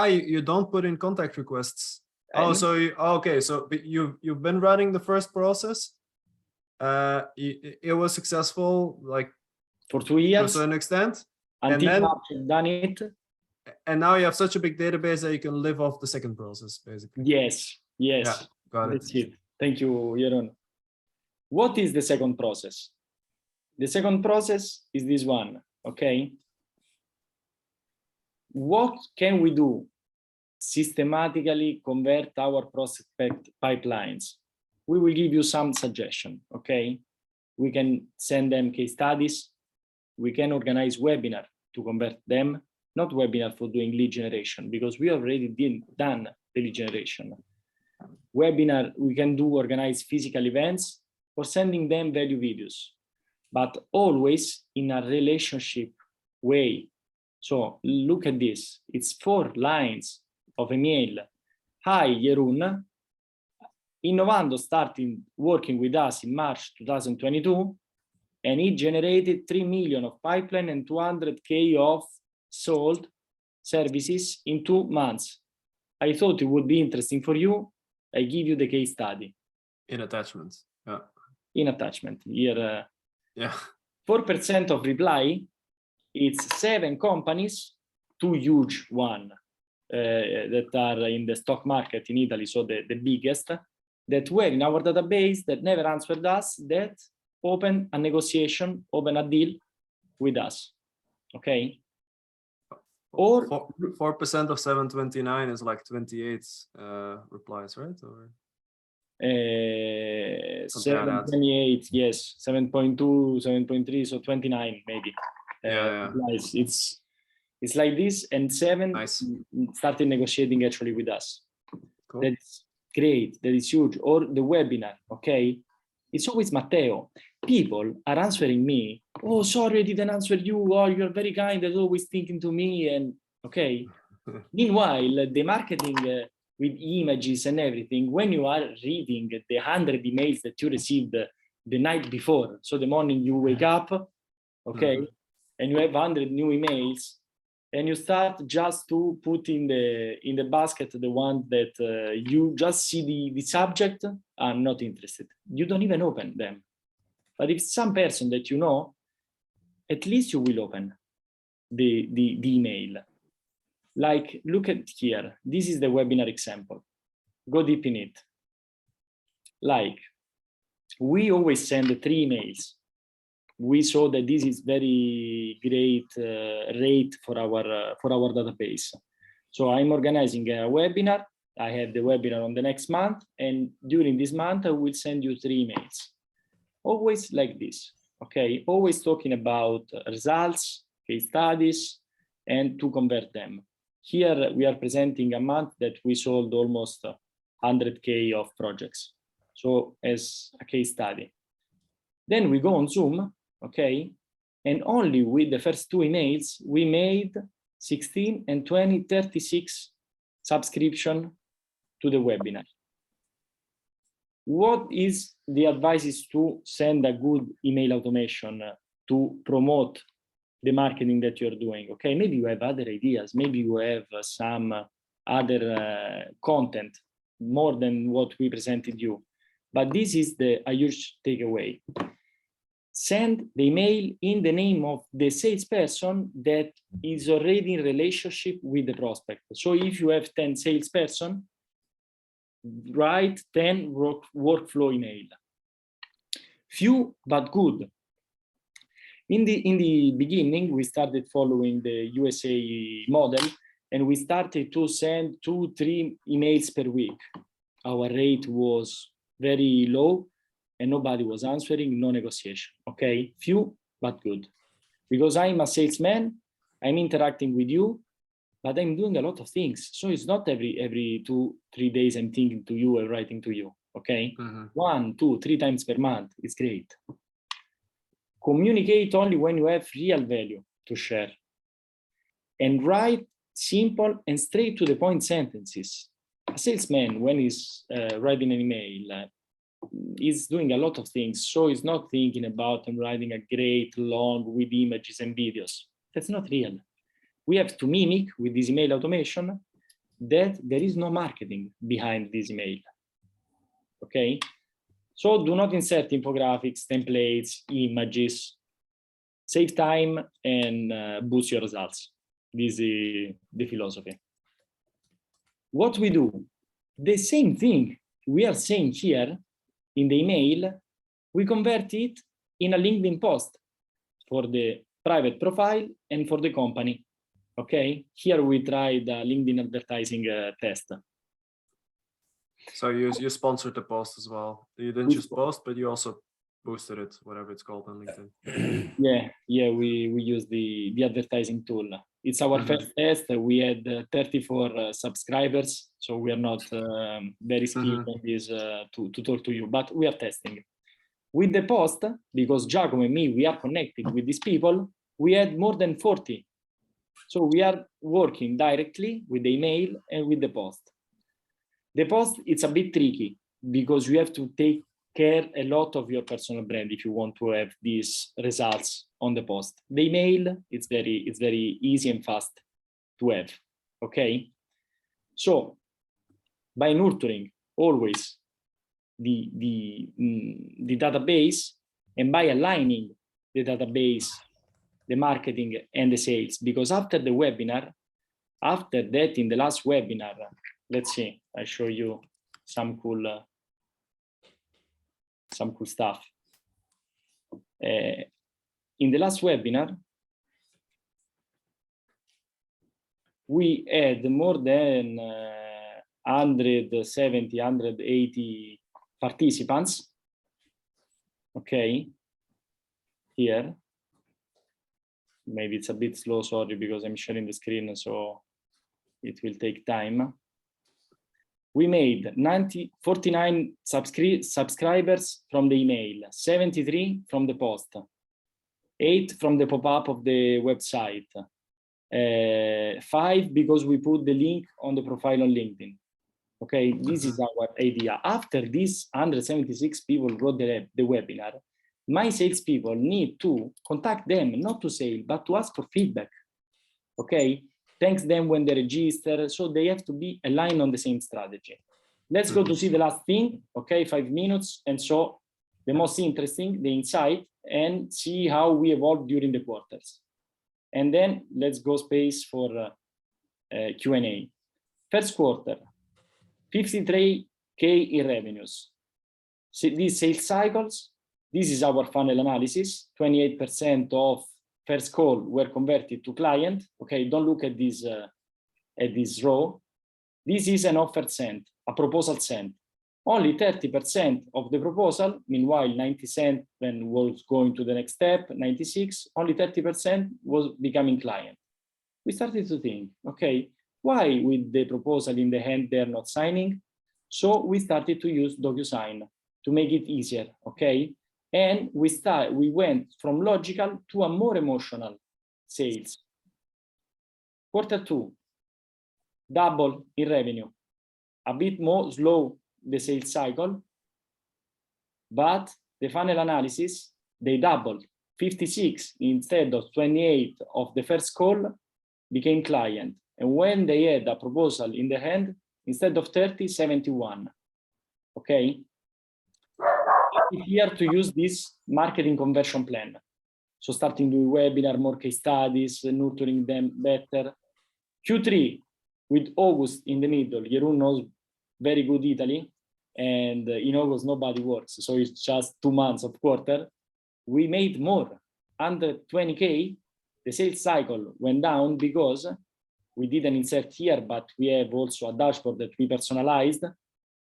You don't put in contact requests. Okay. So you've been running the first process. It was successful, like for 2 years to a certain extent, until you've done it. And now you have such a big database that you can live off the second process, basically. Yes. Yeah, got That's it. Thank you, Jeroen. What is the second process? The second process is this one, okay? What can we do systematically convert our prospect pipelines? We will give you some suggestion, okay? We can send them case studies. We can organize webinar to convert them, not webinar for doing lead generation, because we already done the lead generation. Webinar, we can organize physical events for sending them value videos, but always in a relationship way. So look at this, it's 4 lines of email. Hi, Jeroen. Innovando started working with us in March 2022, and it generated 3 million of pipeline and 200K of sold services in 2 months. I thought it would be interesting for you. I give you the case study. In attachments, yeah. In attachment, here. Yeah. 4% of reply, it's 7 companies, 2 huge one that are in the stock market in Italy, so the biggest, that were in our database, that never answered us, that open a negotiation, open a deal with us, okay? Or 4% of 729 is like 28 replies, right? Or 728, yes, 7.2, 7.3, so 29 maybe. Replies. It's like this, and 7 started negotiating actually with us. Cool. That's great, that is huge. Or the webinar, okay? It's always Matteo. People are answering me, oh, sorry, I didn't answer you, oh, you're very kind, and always thinking to me, and okay. Meanwhile, the marketing with images and everything, when you are reading the 100 emails that you received the night before, so the morning you wake up, okay, and you have 100 new emails, and you start just to put in the basket the one that you just see the subject, I'm not interested. You don't even open them. But if some person that you know, at least you will open the email. Like, look at here. This is the webinar example. Go deep in it. Like, we always send 3 emails. We saw that this is very great rate for our database. So I'm organizing a webinar. I have the webinar on the next month, and during this month I will send you 3 emails. Always like this, okay? Always talking about results, case studies, and to convert them. Here we are presenting a month that we sold almost 100K of projects. So as a case study. Then we go on Zoom, okay? And only with the first 2 emails, we made 16 and 20, 36 subscription to the webinar. What is the advice is to send a good email automation to promote the marketing that you're doing, okay? Maybe you have other ideas, maybe you have some other content more than what we presented you, but this is a huge takeaway. Send the email in the name of the salesperson that is already in relationship with the prospect. So if you have 10 salesperson, write 10 workflow email. Few but good. In the beginning, we started following the USA model, and we started to send 2-3 emails per week. Our rate was very low, and nobody was answering, no negotiation, okay? Few but good. Because I'm a salesman, I'm interacting with you, but I'm doing a lot of things. So it's not every 2-3 days I'm thinking to you or writing to you, okay? 1, 2, 3 times per month is great. Communicate only when you have real value to share. And write simple and straight to the point sentences. A salesman, when he's writing an email, is doing a lot of things. So he's not thinking about and writing a great long with images and videos. That's not real. We have to mimic with this email automation that there is no marketing behind this email. Okay? So do not insert infographics, templates, images. Save time and boost your results. This is the philosophy. What we do, the same thing we are saying here in the email, we convert it in a LinkedIn post for the private profile and for the company. Okay, here we tried the LinkedIn advertising test. So you sponsored the post as well. You didn't just post, but you also boosted it, whatever it's called on LinkedIn. Yeah, we use the advertising tool. It's our first test. We had 34 subscribers, so we are not very skilled in this to talk to you, but we are testing. With the post, because Giacomo and me, we are connected with these people, we had more than 40. So we are working directly with the email and with the post. The post, it's a bit tricky because you have to take care a lot of your personal brand if you want to have these results on the post. The email, it's very easy and fast to have, okay? So by nurturing always the database and by aligning the database, the marketing and the sales, because after the webinar, after that, in the last webinar, let's see, I show you some cool stuff. In the last webinar, we had more than 170, 180 participants. Okay, here. Maybe it's a bit slow, sorry, because I'm sharing the screen, so it will take time. We made 49 subscribers from the email, 73 from the post, 8 from the pop-up of the website, 5 because we put the link on the profile on LinkedIn. Okay, this is our idea. After these 176 people got the webinar, my salespeople need to contact them, not to sell, but to ask for feedback. Okay, thanks them when they register, so they have to be aligned on the same strategy. Let's go to see the last thing, okay, 5 minutes, and so the most interesting, the insight, and see how we evolved during the quarters. And then let's go space for Q&A. First quarter, 53K in revenues. So these sales cycles, this is our funnel analysis. 28% of first call were converted to client. Okay, don't look at this row. This is an offer sent, a proposal sent. Only 30% of the proposal, meanwhile 90% when was going to the next step, 96, only 30% was becoming client. We started to think, okay, why with the proposal in the hand they're not signing? So we started to use DocuSign to make it easier, okay? And we went from logical to a more emotional sales. Quarter 2, double in revenue, a bit more slow the sales cycle, but the funnel analysis, they doubled. 56 instead of 28 of the first call became client. And when they had a proposal in the hand, instead of 30, 71. Okay? Here to use this marketing conversion plan. So starting the webinar, more case studies, nurturing them better. Q3, with August in the middle, Jeroen knows very good Italy, and in August nobody works, so it's just 2 months of quarter. We made more, under 20K. The sales cycle went down because we didn't insert here, but we have also a dashboard that we personalized,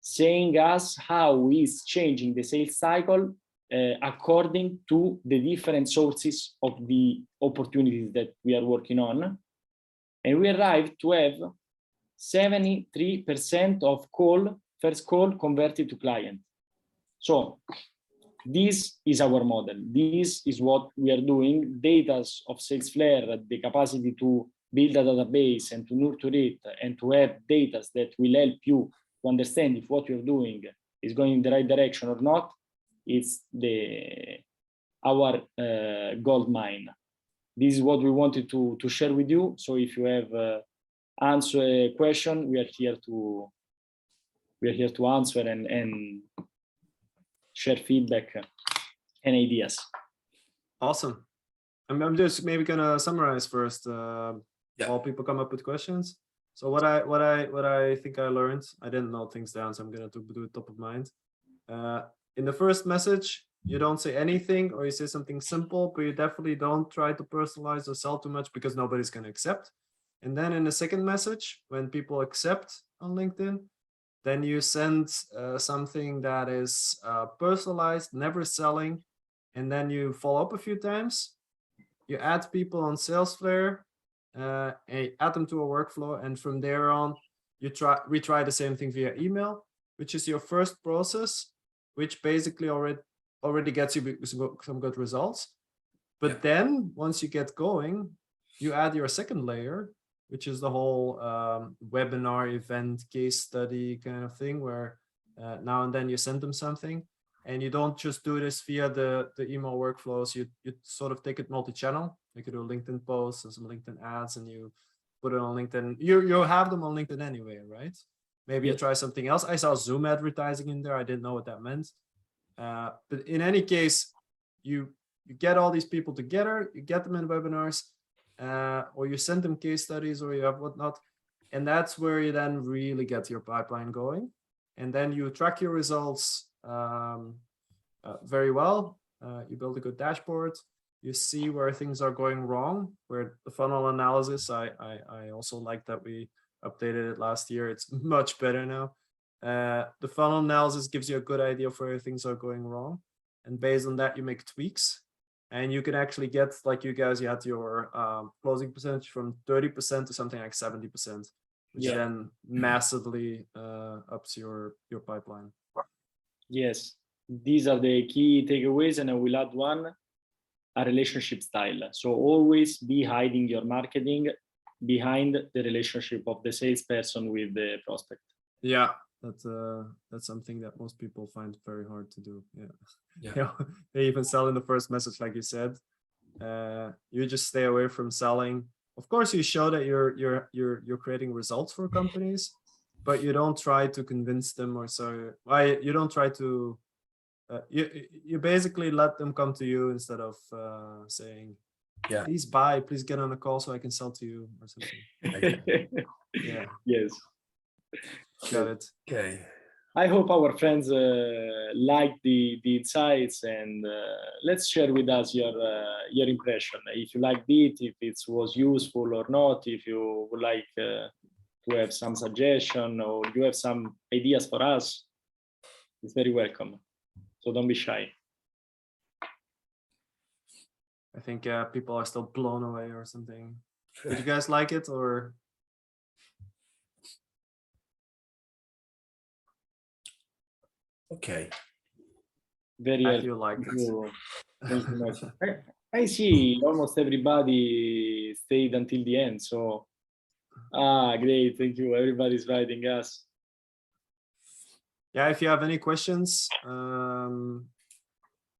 saying us how is changing the sales cycle according to the different sources of the opportunities that we are working on. And we arrived to have 73% of first call converted to client. So this is our model. This is what we are doing. Data of Salesflare, the capacity to build a database and to nurture it and to have data that will help you to understand if what you're doing is going in the right direction or not. It's our gold mine. This is what we wanted to share with you. So if you have answer a question, we are here to answer and share feedback and ideas. Awesome. I'm just maybe gonna summarize first. While people come up with questions. So what I think I learned, I didn't note things down, so I'm gonna do it top of mind. In the first message, you don't say anything, or you say something simple, but you definitely don't try to personalize or sell too much because nobody's gonna accept. And then in the second message, when people accept on LinkedIn, then you send something that is personalized, never selling, and then you follow up a few times. You add people on Salesflare, and add them to a workflow, and from there on, you retry the same thing via email, which is your first process, which basically already gets you some good results. But then once you get going, you add your second layer, which is the whole webinar, event, case study kind of thing, where now and then you send them something. And you don't just do this via the email workflows. You sort of take it multi-channel. You could do a LinkedIn post and some LinkedIn ads, and you put it on LinkedIn. You have them on LinkedIn anyway, right? Maybe you try something else. I saw Zoom advertising in there. I didn't know what that meant. But in any case, you get all these people together. You get them in webinars, or you send them case studies, or you have whatnot. And that's where you then really get your pipeline going. And then you track your results very well. You build a good dashboard. You see where things are going wrong, where the funnel analysis, I also like that we updated it last year. It's much better now. The funnel analysis gives you a good idea of where things are going wrong. And based on that, you make tweaks. And you can actually get, like you guys, you had your closing percentage from 30% to something like 70%, which then massively ups your pipeline. Yes, these are the key takeaways, and I will add one, a relationship style. So always be hiding your marketing behind the relationship of the salesperson with the prospect. Yeah, that's something that most people find very hard to do. Yeah. They even sell in the first message, like you said. You just stay away from selling. Of course, you show that you're creating results for companies, but you don't try to convince them, or so. Why you don't try to? You basically let them come to you instead of saying, please buy, please get on a call so I can sell to you or something. Yeah. Yes. Got it. Okay. I hope our friends like the insights, and let's share with us your impression. If you liked it, if it was useful or not, if you would like to have some suggestion or you have some ideas for us, it's very welcome. So don't be shy. I think people are still blown away or something. Did you guys like it, or? Okay. Very I feel like it. Thank you much. I see almost everybody stayed until the end. So, great. Thank you. Everybody's writing us. Yeah, if you have any questions,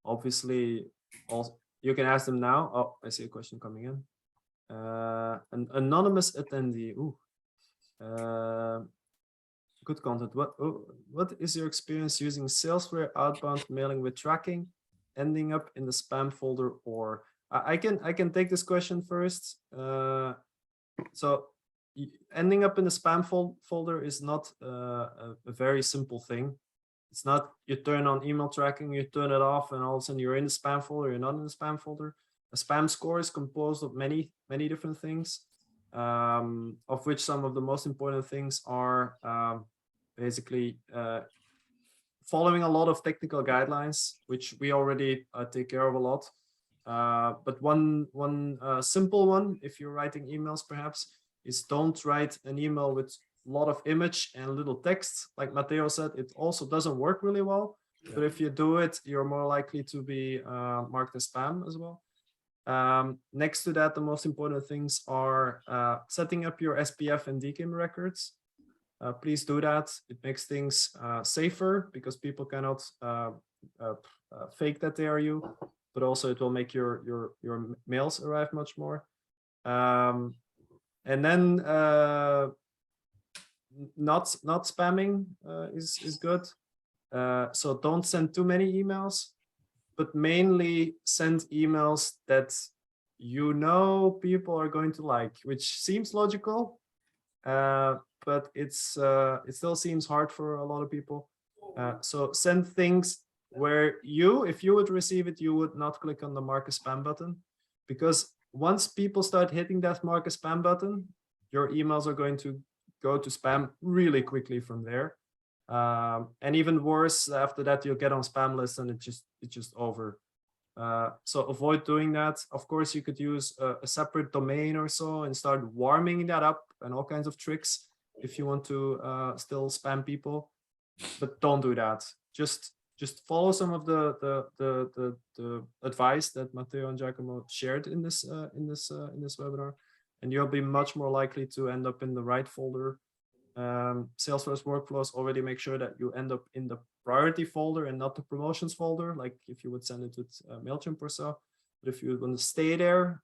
obviously, also, you can ask them now. Oh, I see a question coming in. An anonymous attendee. Ooh. Good content. What is your experience using Salesflare outbound mailing with tracking, ending up in the spam folder? Or I can take this question first. So ending up in the spam folder is not a very simple thing. It's not you turn on email tracking, you turn it off, and all of a sudden you're in the spam folder. You're not in the spam folder. A spam score is composed of many different things, of which some of the most important things are basically following a lot of technical guidelines, which we already take care of a lot. But one simple one, if you're writing emails perhaps, is don't write an email with a lot of image and little text. Like Matteo said, it also doesn't work really well. But if you do it, you're more likely to be marked as spam as well. Next to that, the most important things are setting up your SPF and DKIM records. Please do that. It makes things safer because people cannot fake that they are you, but also it will make your mails arrive much more. And then not spamming is good. So don't send too many emails, but mainly send emails that you know people are going to like, which seems logical, but it still seems hard for a lot of people. So send things where if you would receive it, you would not click on the mark as spam button, because once people start hitting that mark as spam button, your emails are going to go to spam really quickly from there. And even worse, after that, you'll get on spam list and it's just over. So avoid doing that. Of course, you could use a separate domain or so and start warming that up and all kinds of tricks if you want to still spam people, but don't do that. Just follow some of the advice that Matteo and Giacomo shared in this webinar, and you'll be much more likely to end up in the right folder. Salesforce workflows already make sure that you end up in the priority folder and not the promotions folder, like if you would send it with MailChimp or so. But if you want to stay there,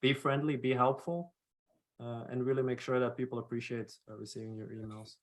be friendly, be helpful, and really make sure that people appreciate receiving your emails.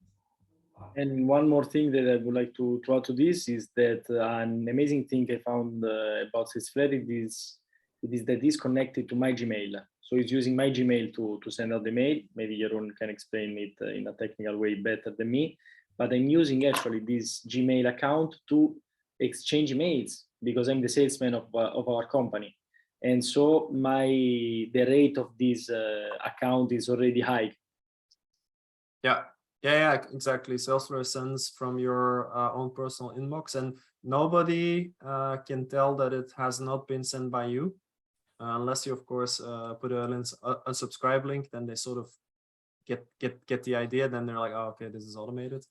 And one more thing that I would like to add to this is that an amazing thing I found about Salesflare is that it's connected to my Gmail. So it's using my Gmail to send out the mail. Maybe Jeroen can explain it in a technical way better than me. But I'm using actually this Gmail account to exchange emails because I'm the salesman of our company. And so the rate of this account is already high. Yeah, exactly. Salesflare sends from your own personal inbox, and nobody can tell that it has not been sent by you, unless you, of course, put a unsubscribe link. Then they sort of get the idea. Then they're like, oh, okay, this is automated.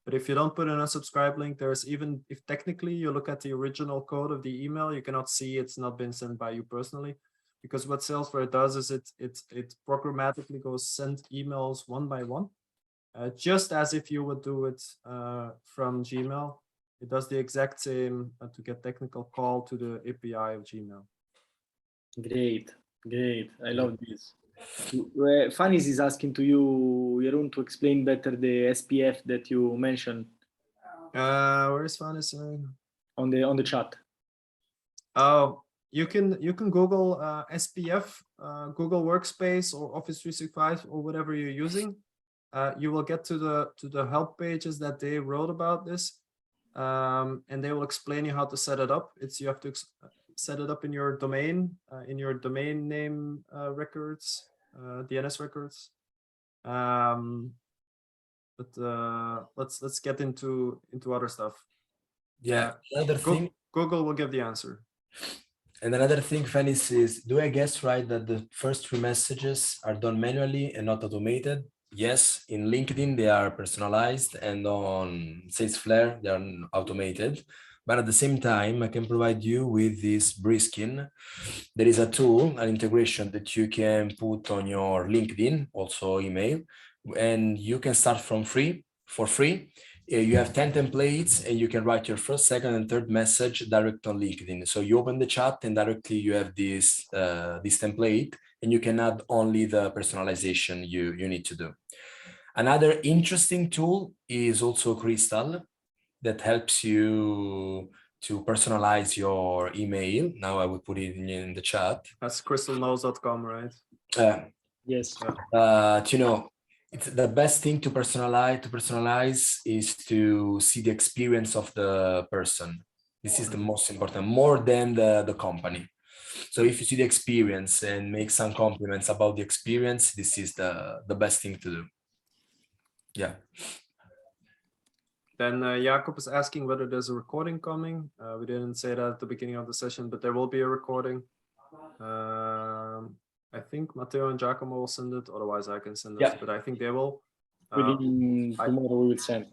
But if you don't put an unsubscribe link, there's even if technically you look at the original code of the email, you cannot see it's not been sent by you personally, because what Salesflare does is it programmatically goes send emails one by one. Just as if you would do it from Gmail. It does the exact same to get technical call to the API of Gmail. Great. I love this. Fanis is asking to you, Jeroen, to explain better the SPF that you mentioned. Where is Fanis? On the chat. Oh, you can Google SPF, Google Workspace or Office 365 or whatever you're using. You will get to the help pages that they wrote about this, and they will explain you how to set it up. You have to set it up in your domain name records, DNS records. But let's get into other stuff. Yeah, another thing. Google will give the answer. And another thing, Fanis, is, do I guess right that the first 3 messages are done manually and not automated? Yes, in LinkedIn, they are personalized, and on Salesflare, they are automated. But at the same time, I can provide you with this Briskin. There is a tool, an integration that you can put on your LinkedIn, also email, and you can start for free. You have 10 templates and you can write your first, second, and third message direct on LinkedIn. So you open the chat and directly you have this template, and you can add only the personalization you need to do. Another interesting tool is also Crystal, that helps you to personalize your email. Now I will put it in the chat. That's crystalknows.com, right? Yes. You know, it's the best thing to personalize is to see the experience of the person. This is the most important, more than the company. So if you see the experience and make some compliments about the experience, this is the best thing to do. Yeah. Then Jakob is asking whether there's a recording coming. We didn't say that at the beginning of the session, but there will be a recording. I think Matteo and Giacomo will send it. Otherwise, I can send it. But I think they will. Within tomorrow, we will send.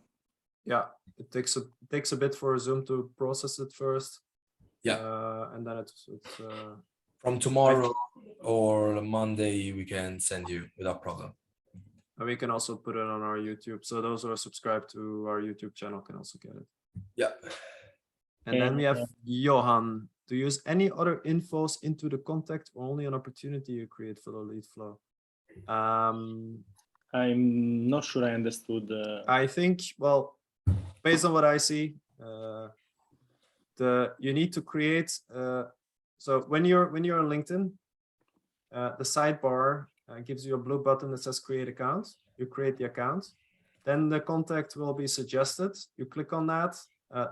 Yeah, it takes a bit for Zoom to process it first. Yeah. And then it's from tomorrow or Monday, we can send you without problem. And we can also put it on our YouTube. So those who are subscribed to our YouTube channel can also get it. Yeah. And then we have Johan. To use any other infos into the contact or only an opportunity you create for the lead flow? I'm not sure I understood. I think, well, based on what I see, you need to create. So when you're on LinkedIn, the sidebar gives you a blue button that says create account. You create the account, then the contact will be suggested. You click on that.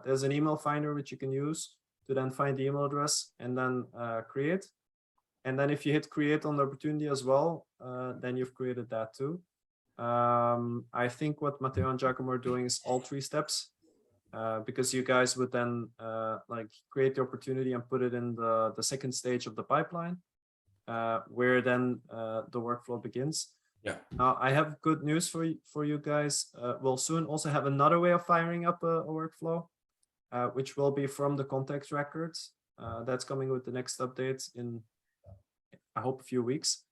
There's an email finder which you can use to then find the email address and then create. And then if you hit create on the opportunity as well, then you've created that too. I think what Matteo and Giacomo are doing is all 3 steps, because you guys would then like create the opportunity and put it in the second stage of the pipeline, where then the workflow begins. Yeah. Now I have good news for you guys. We'll soon also have another way of firing up a workflow, which will be from the contact records. That's coming with the next update in, I hope, a few weeks.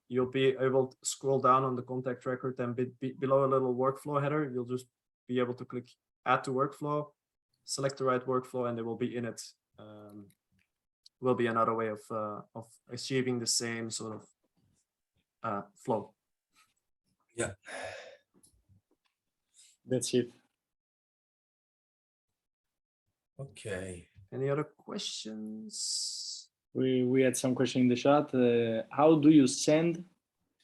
You'll be able to scroll down on the contact record, and below a little workflow header, you'll just be able to click add to workflow, select the right workflow, and it will be in it. Will be another way of achieving the same sort of flow. Yeah. That's it. Okay. Any other questions? We had some question in the chat. How do you send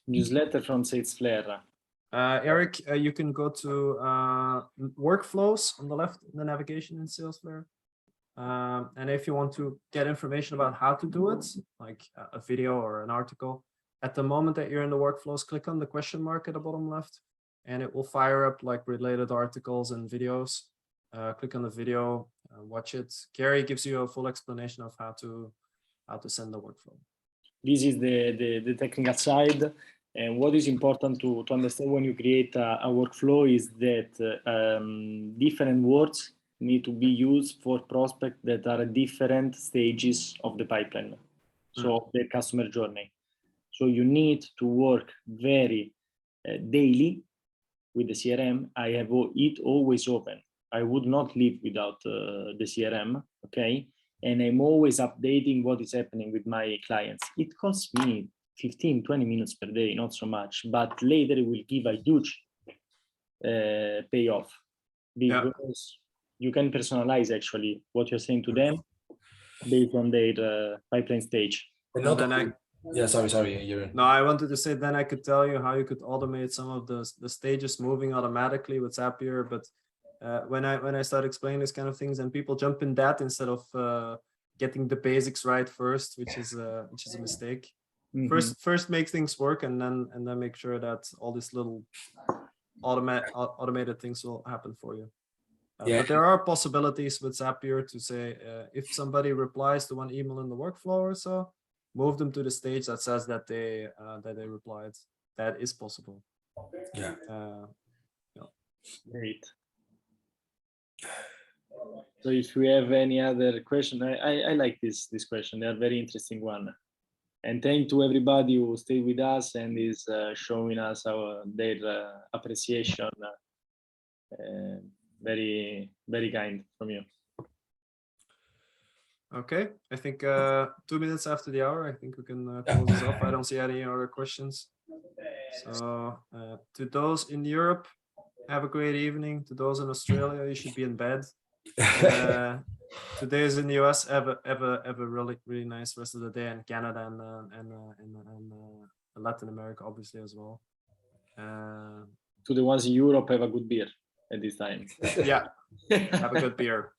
newsletter from Salesflare? Eric, you can go to workflows on the left in the navigation in Salesflare. And if you want to get information about how to do it, like a video or an article, at the moment that you're in the workflows, click on the question mark at the bottom left, and it will fire up like related articles and videos. Click on the video, watch it. Gary gives you a full explanation of how to send the workflow. This is the technical side. And what is important to understand when you create a workflow is that different words need to be used for prospects that are at different stages of the pipeline, so the customer journey. So you need to work very daily with the CRM. I have it always open. I would not live without the CRM, okay? And I'm always updating what is happening with my clients. It costs me 15, 20 minutes per day, not so much, but later it will give a huge payoff, because you can personalize actually what you're saying to them based on their pipeline stage. Sorry. No, I wanted to say, then I could tell you how you could automate some of the stages moving automatically with Zapier. But when I start explaining this kind of things, and people jump in that instead of getting the basics right first, which is a mistake. Mm-hmm. First make things work, and then make sure that all these little automated things will happen for you. But there are possibilities with Zapier to say, if somebody replies to one email in the workflow or so, move them to the stage that says that they replied. That is possible. Yeah. Great. So if we have any other question, I like this question. They are very interesting one. And thank to everybody who stayed with us and is showing us their appreciation. Very, very kind from you. Okay, I think 2 minutes after the hour, I think we can close this off. I don't see any other questions. So to those in Europe, have a great evening. To those in Australia, you should be in bed. To those in the US, have a really, really nice rest of the day, and Canada and Latin America, obviously, as well. To the ones in Europe, have a good beer at this time. Yeah, have a good beer.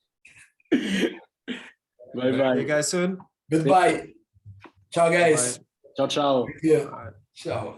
Bye-bye. See you guys soon. Goodbye. Ciao, guys. Bye. Ciao, ciao. Yeah. Ciao.